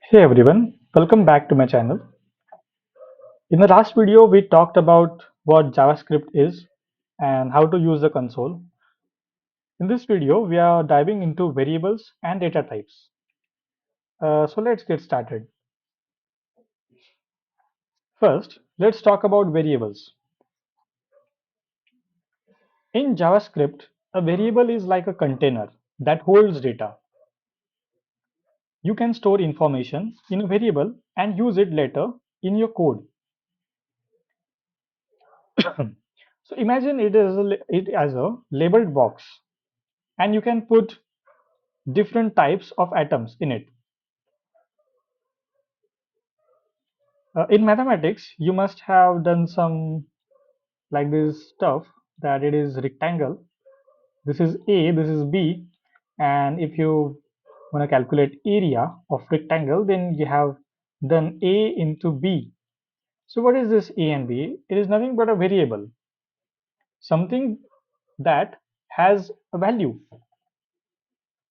Hey everyone, welcome back to my channel. In the last video, we talked about what JavaScript is and how to use the console. In this video, we are diving into variables and data types. So let's get started. First, let's talk about variables. In JavaScript, a variable is like a container that holds data. You can store information in a variable and use it later in your code. So imagine it as a labeled box, and you can put different types of atoms in it. In mathematics, you must have done some like this stuff that it is rectangle. This is A, this is B, and if you want to calculate area of rectangle, then you have done A into B. So what is this A and B? It is nothing but a variable, something that has a value.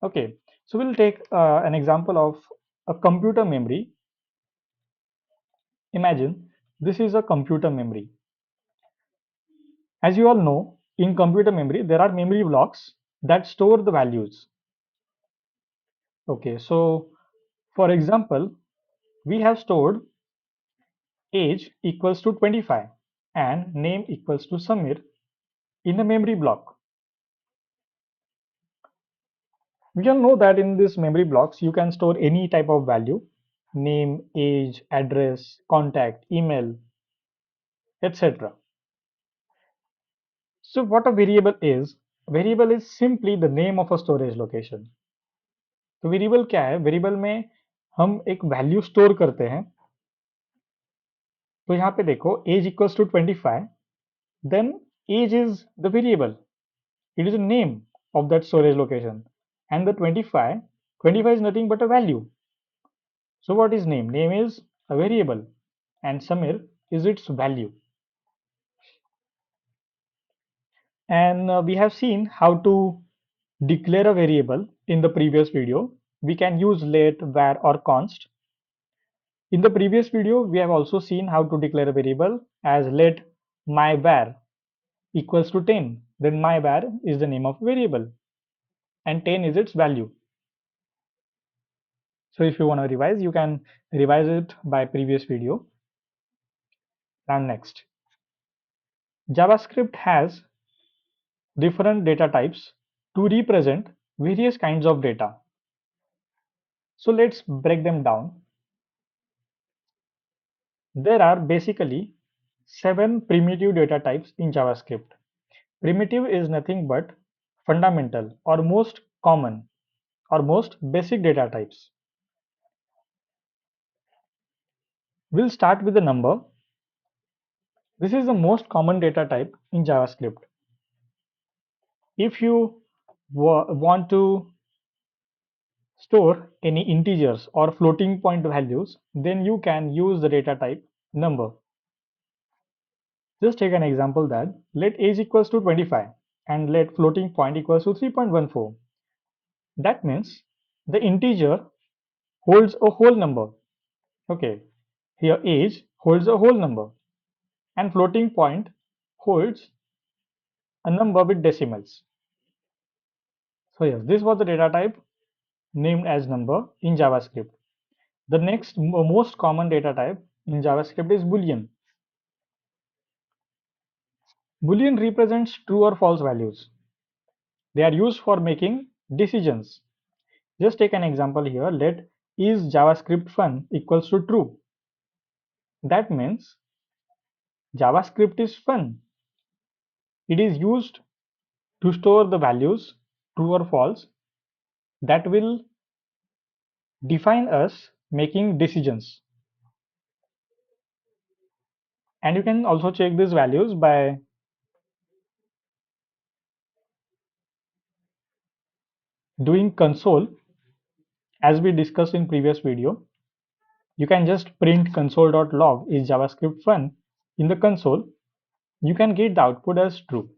Okay, so we'll take an example of a computer memory. Imagine this is a computer memory. As you all know, in computer memory, there are memory blocks that store the values. Okay, so for example, we have stored age equals to 25 and name equals to Samir in the memory block. We all know that in this memory blocks, you can store any type of value, name, age, address, contact, email, etc. So what a variable is simply the name of a storage location. तो variable क्या है? Variable में हम एक value store करते हैं. तो यहाँ पे देखो age equals to 25, then age is the variable. It is a name of that storage location, and the 25 is nothing but a value. So what is name? Name is a variable, and Samir is its value. And we have seen how to declare a variable in the previous video. We can use let, var, or const. In the previous video, we have also seen how to declare a variable as let my var equals to 10. Then my var is the name of variable and 10 is its value. So if you want to revise, you can revise it by previous video. And next, JavaScript has different data types to represent various kinds of data. So let's break them down. There are basically 7 primitive data types in JavaScript. Primitive is nothing but fundamental or most common or most basic data types. We'll start with the number. This is the most common data type in JavaScript. If you want to store any integers or floating point values, then you can use the data type number. Just take an example that let age equals to 25 and let floating point equals to 3.14. That means the integer holds a whole number. Okay, here age holds a whole number and floating point holds a number with decimals. So yes, this was the data type named as number in JavaScript. The next most common data type in JavaScript is Boolean. Boolean represents true or false values. They are used for making decisions. Just take an example here. Let is JavaScript fun equals to true. That means JavaScript is fun. It is used to store the values true or false that will define us making decisions. And you can also check these values by doing console as we discussed in previous video. You can just print console.log is JavaScript fun in the console. You can get the output as true.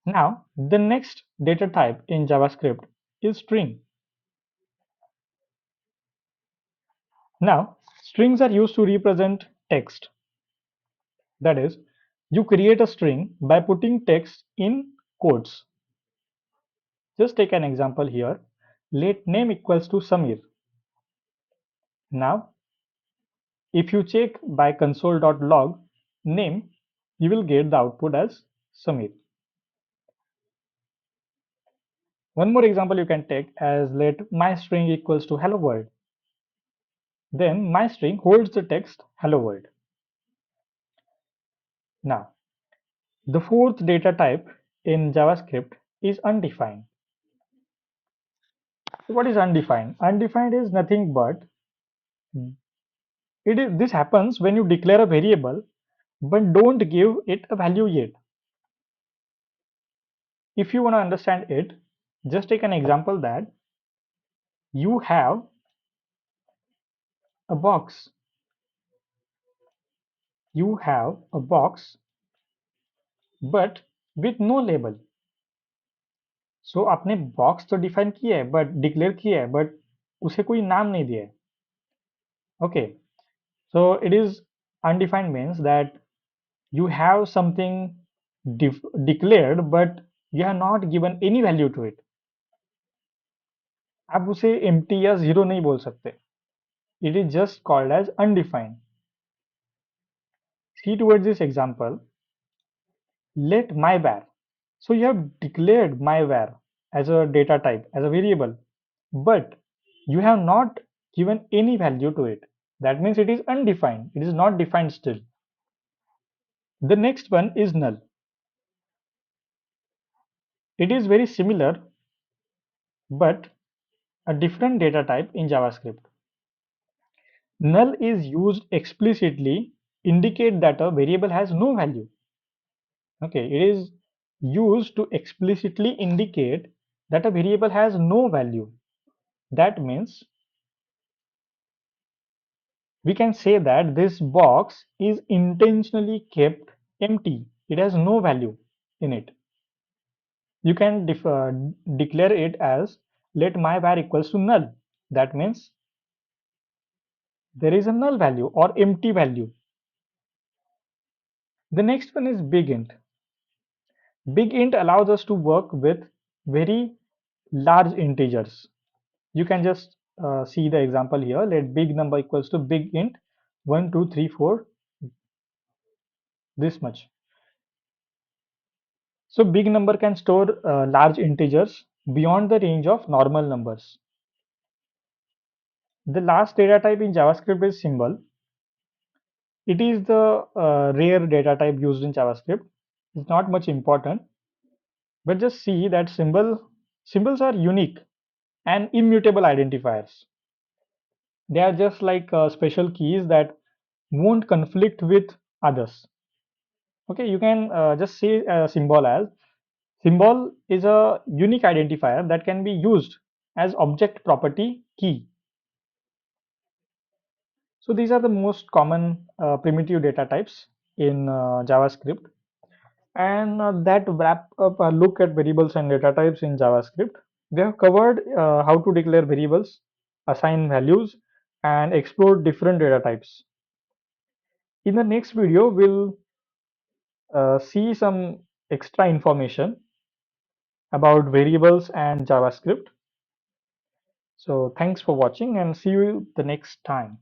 Now, the next data type in JavaScript is string. Now, strings are used to represent text. That is, you create a string by putting text in quotes. Just take an example here. Let name equals to Samir. Now, if you check by console.log name, you will get the output as Samir. One more example you can take as let my string equals to hello world. Then my string holds the text hello world. Now, the fourth data type in JavaScript is undefined. What is undefined? Undefined is nothing but this happens when you declare a variable but don't give it a value yet. If you want to understand it, just take an example that you have a box. You have a box but with no label. सो आपने box तो define किया है but declare किया है but उसे कोई नाम नहीं दिया है. Okay, so it is undefined means that you have something declared but you have not given any value to it. आप उसे empty या zero नहीं बोल सकते. It is just called as undefined. See towards this example, let myvar. So you have declared myvar as a data type, as a variable, but you have not given any value to it. That means it is undefined. It is not defined still. The next one is null. It is very similar, but a different data type in JavaScript. Null is used explicitly indicate that a variable has no value. Okay, it is used to explicitly indicate that a variable has no value. That means we can say that this box is intentionally kept empty. It has no value in it. You can declare it as let myvar equals to null. That means there is a null value or empty value. The next one is big int. Big int allows us to work with very large integers. You can just see the example here. Let big number equals to big int 1, 2, 3, 4, this much. So big number can store large integers beyond the range of normal numbers. The last data type in JavaScript is symbol. It is the rare data type used in JavaScript. It's not much important, but just see that symbols are unique and immutable identifiers. They are just like special keys that won't conflict with others. Okay, you can just say a symbol as symbol is a unique identifier that can be used as object property key. So these are the most common primitive data types in JavaScript. And that wrap up a look at variables and data types in JavaScript. We have covered how to declare variables, assign values, and explore different data types. In the next video, we'll see some extra information about variables and JavaScript. So thanks for watching and see you the next time.